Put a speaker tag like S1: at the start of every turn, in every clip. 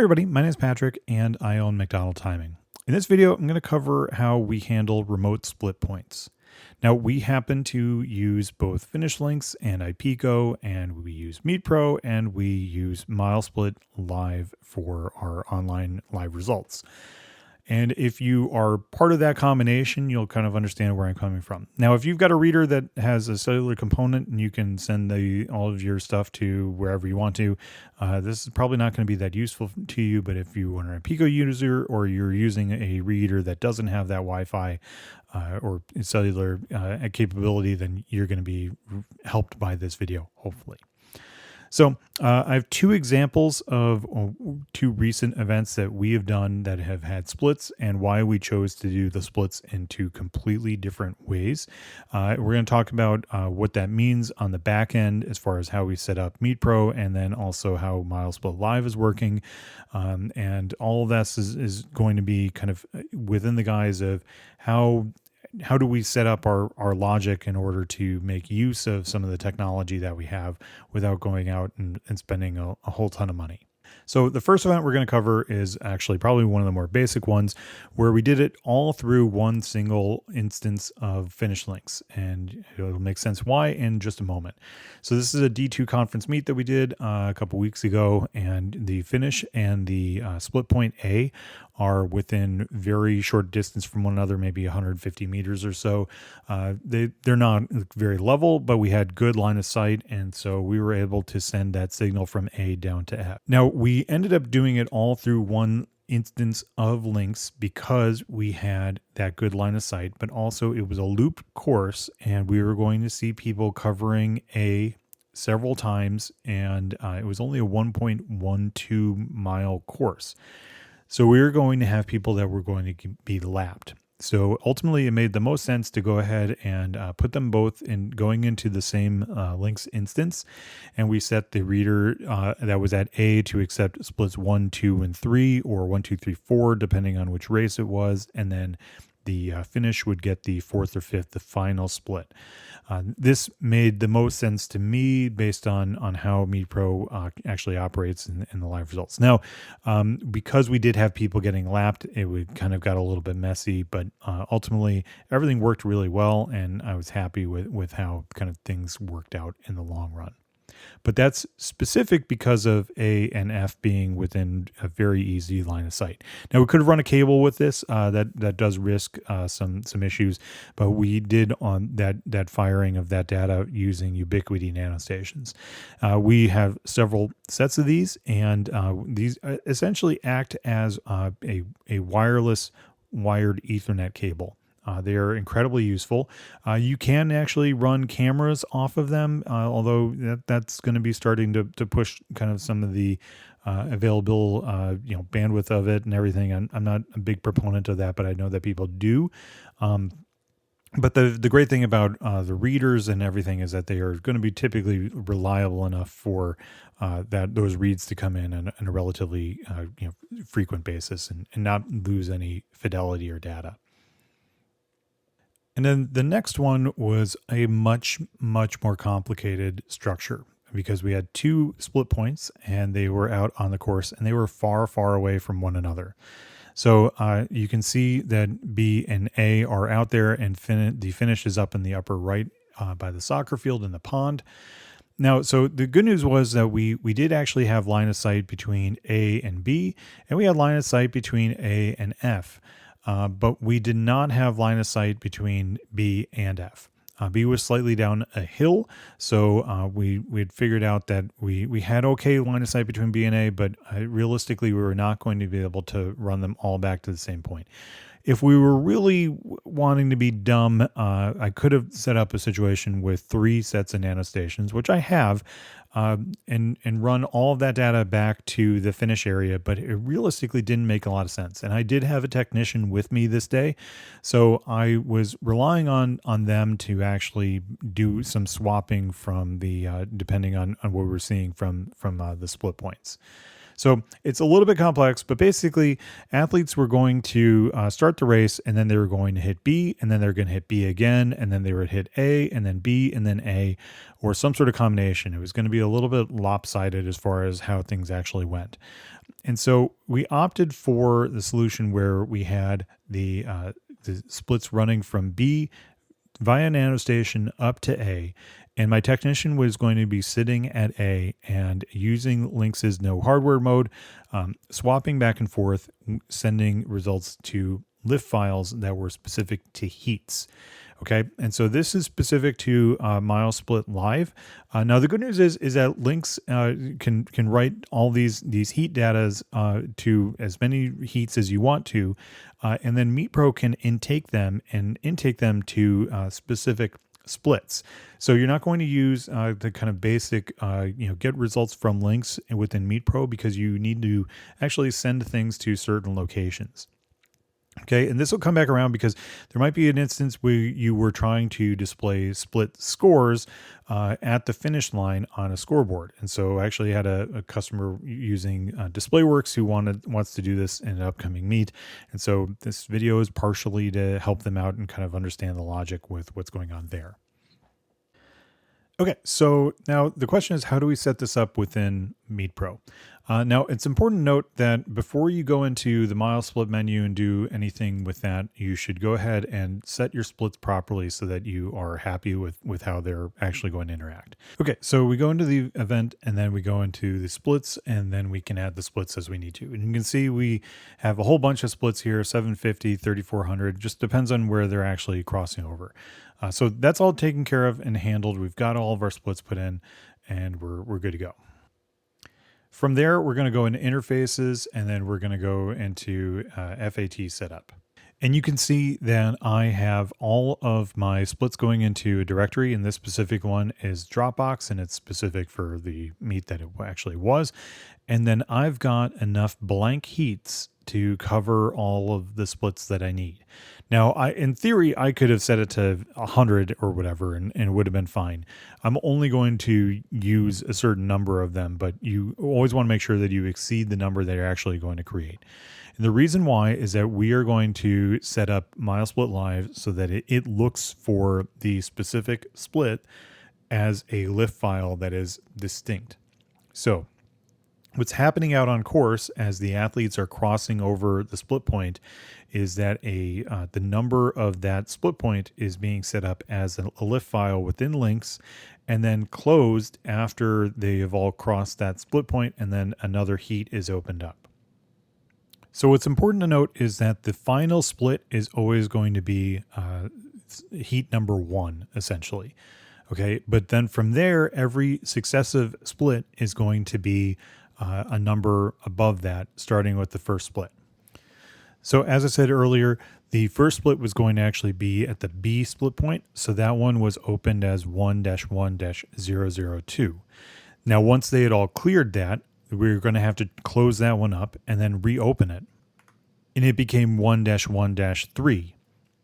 S1: everybody, my name is Patrick and I own MacDonald Timing. In this video, I'm going to cover how we handle remote split points. Now, we happen to use both Finish Lynx and iPico, and we use MeetPro, and we use MileSplit Live for our online live results. And if you are part of that combination, you'll kind of understand where I'm coming from. Now, if you've got a reader that has a cellular component and you can send all of your stuff to wherever you want to, this is probably not going to be that useful to you. But if you are a Pico user or you're using a reader that doesn't have that Wi-Fi or cellular capability, then you're going to be helped by this video, hopefully. So I have two examples of two recent events that we have done that have had splits and why we chose to do the splits in two completely different ways. We're going to talk about what that means on the back end as far as how we set up MeetPro, and then also how MileSplit Live is working. And all of this is going to be kind of within the guise of how do we set up our logic in order to make use of some of the technology that we have without going out and spending a whole ton of money. So the first event we're going to cover is actually probably one of the more basic ones, where we did it all through one single instance of Finish Lynx, and it'll make sense why in just a moment. So this is a D2 conference meet that we did a couple weeks ago, and the Finish and the split point A are within very short distance from one another, maybe 150 meters or so. They're not very level, but we had good line of sight, and so we were able to send that signal from A down to F. Now, we ended up doing it all through one instance of Lynx because we had that good line of sight, but also it was a looped course, and we were going to see people covering A several times, and it was only a 1.12 mile course. So we were going to have people that were going to be lapped. So ultimately, it made the most sense to go ahead and put them both in going into the same Lynx instance. And we set the reader that was at A to accept splits 1, 2, and 3, or 1, 2, 3, 4, depending on which race it was. And then the Finish would get the fourth or fifth, the final split. This made the most sense to me based on how MeetPro actually operates in the live results. Now, because we did have people getting lapped, it would kind of got a little bit messy, but ultimately everything worked really well, and I was happy with how kind of things worked out in the long run. But that's specific because of A and F being within a very easy line of sight. Now, we could have run a cable with this. That does risk some issues, but we did on that firing of that data using Ubiquiti nanostations. We have several sets of these, and these essentially act as a wireless wired Ethernet cable. They are incredibly useful. You can actually run cameras off of them, although that's going to be starting to push kind of some of the available bandwidth of it and everything. I'm not a big proponent of that, but I know that people do. But the great thing about the readers and everything is that they are going to be typically reliable enough for those reads to come in on a relatively frequent basis and not lose any fidelity or data. And then the next one was a much, much more complicated structure because we had two split points and they were out on the course and they were far, far away from one another. So you can see that B and A are out there, and the Finish is up in the upper right by the soccer field in the pond. Now, so the good news was that we did actually have line of sight between A and B, and we had line of sight between A and F. But we did not have line of sight between B and F. B was slightly down a hill, so we had figured out that we had okay line of sight between B and A, but realistically we were not going to be able to run them all back to the same point. If we were really wanting to be dumb, I could have set up a situation with 3 sets of nanostations, which I have, and run all of that data back to the Finish area, but it realistically didn't make a lot of sense. And I did have a technician with me this day, so I was relying on them to actually do some swapping from the depending on what we were seeing from the split points. So it's a little bit complex, but basically athletes were going to start the race, and then they were going to hit B, and then they're going to hit B again, and then they would hit A, and then B, and then A, or some sort of combination. It was going to be a little bit lopsided as far as how things actually went. And so we opted for the solution where we had the splits running from B via NanoStation up to A, and my technician was going to be sitting at A and using Lynx's no hardware mode, swapping back and forth, sending results to lift files that were specific to heats. Okay, and so this is specific to MileSplit Live. Now the good news is that Lynx can write all these heat datas to as many heats as you want to, and then MeetPro can intake them to specific splits. So you're not going to use the kind of basic get results from Lynx within MeetPro, because you need to actually send things to certain locations. Okay, and this will come back around because there might be an instance where you were trying to display split scores at the finish line on a scoreboard. And so I actually had a customer using DisplayWorks who wants to do this in an upcoming meet. And so this video is partially to help them out and kind of understand the logic with what's going on there. Okay, so now the question is, how do we set this up within MeetPro? Now, it's important to note that before you go into the MileSplit menu and do anything with that, you should go ahead and set your splits properly so that you are happy with how they're actually going to interact. Okay, so we go into the event and then we go into the splits, and then we can add the splits as we need to. And you can see we have a whole bunch of splits here, 750, 3400, just depends on where they're actually crossing over. So that's all taken care of and handled. We've got all of our splits put in, and we're good to go. From there, we're going to go into interfaces, and then we're going to go into FAT setup. And you can see that I have all of my splits going into a directory, and this specific one is Dropbox, and it's specific for the meet that it actually was. And then I've got enough blank heats to cover all of the splits that I need. Now, in theory, I could have set it to 100 or whatever, and it would have been fine. I'm only going to use a certain number of them, but you always want to make sure that you exceed the number that you're actually going to create. And the reason why is that we are going to set up MileSplit Live so that it looks for the specific split as a lift file that is distinct. So what's happening out on course as the athletes are crossing over the split point is that the number of that split point is being set up as a lift file within Lynx, and then closed after they have all crossed that split point, and then another heat is opened up. So what's important to note is that the final split is always going to be heat number 1, essentially. Okay, but then from there, every successive split is going to be a number above that, starting with the first split. So as I said earlier, the first split was going to actually be at the B split point. So that one was opened as 1-1-002. Now, once they had all cleared that, we were going to have to close that one up and then reopen it. And it became 1-1-3.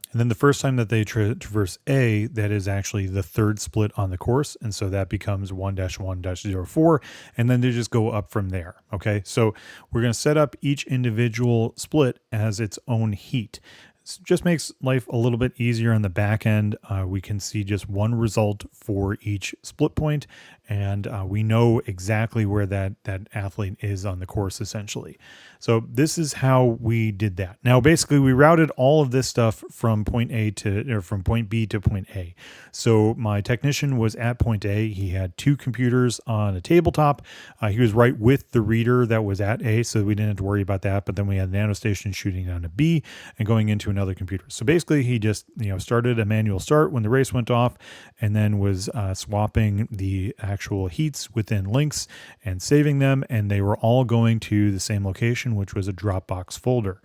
S1: And then the first time that they traverse A, that is actually the third split on the course. And so that becomes 1-1-04. And then they just go up from there. Okay. So we're going to set up each individual split as its own heat. It just makes life a little bit easier on the back end. We can see just one result for each split point, and we know exactly where that athlete is on the course, essentially. So this is how we did that. Now, basically, we routed all of this stuff from point B to point A. So my technician was at point A. He had 2 computers on a tabletop. He was right with the reader that was at A, so we didn't have to worry about that. But then we had NanoStation shooting down to B and going into another computer. So basically, he just started a manual start when the race went off, and then was swapping the actual heats within Lynx and saving them, and they were all going to the same location, which was a Dropbox folder.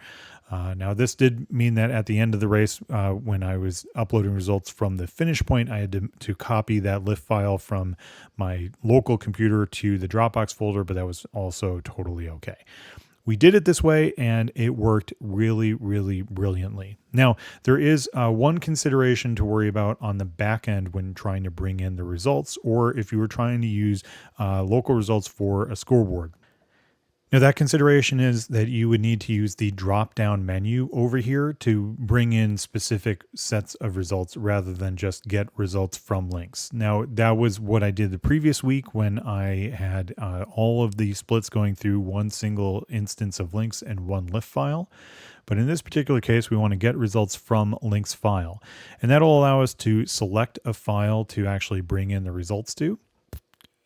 S1: Now, this did mean that at the end of the race, when I was uploading results from the finish point, I had to copy that lift file from my local computer to the Dropbox folder, but that was also totally okay. We did it this way, and it worked really, really brilliantly. Now, there is one consideration to worry about on the back end when trying to bring in the results, or if you were trying to use local results for a scoreboard. Now, that consideration is that you would need to use the drop-down menu over here to bring in specific sets of results rather than just get results from Lynx. Now, that was what I did the previous week when I had all of the splits going through one single instance of Lynx and one lift file. But in this particular case, we want to get results from Lynx file. And that'll allow us to select a file to actually bring in the results to.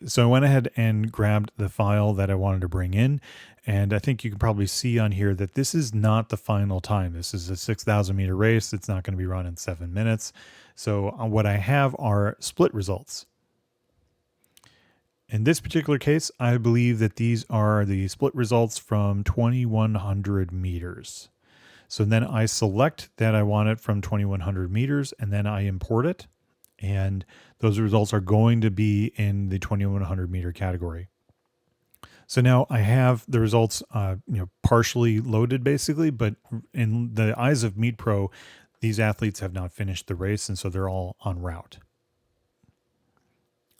S1: So I went ahead and grabbed the file that I wanted to bring in. And I think you can probably see on here that this is not the final time. This is a 6,000 meter race. It's not going to be run in 7 minutes. So what I have are split results. In this particular case, I believe that these are the split results from 2,100 meters. So then I select that I want it from 2,100 meters and then I import it. And those results are going to be in the 2,100 meter category. So now I have the results, partially loaded basically, but in the eyes of MeetPro, these athletes have not finished the race, and so they're all en route.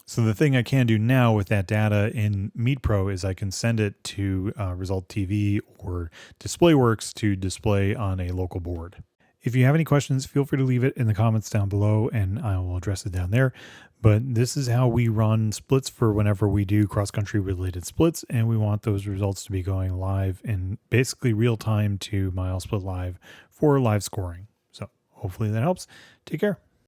S1: So the thing I can do now with that data in MeetPro is I can send it to Result TV or DisplayWorks to display on a local board. If you have any questions, feel free to leave it in the comments down below and I will address it down there. But this is how we run splits for whenever we do cross-country related splits, and we want those results to be going live in basically real time to MileSplit Live for live scoring. So hopefully that helps. Take care.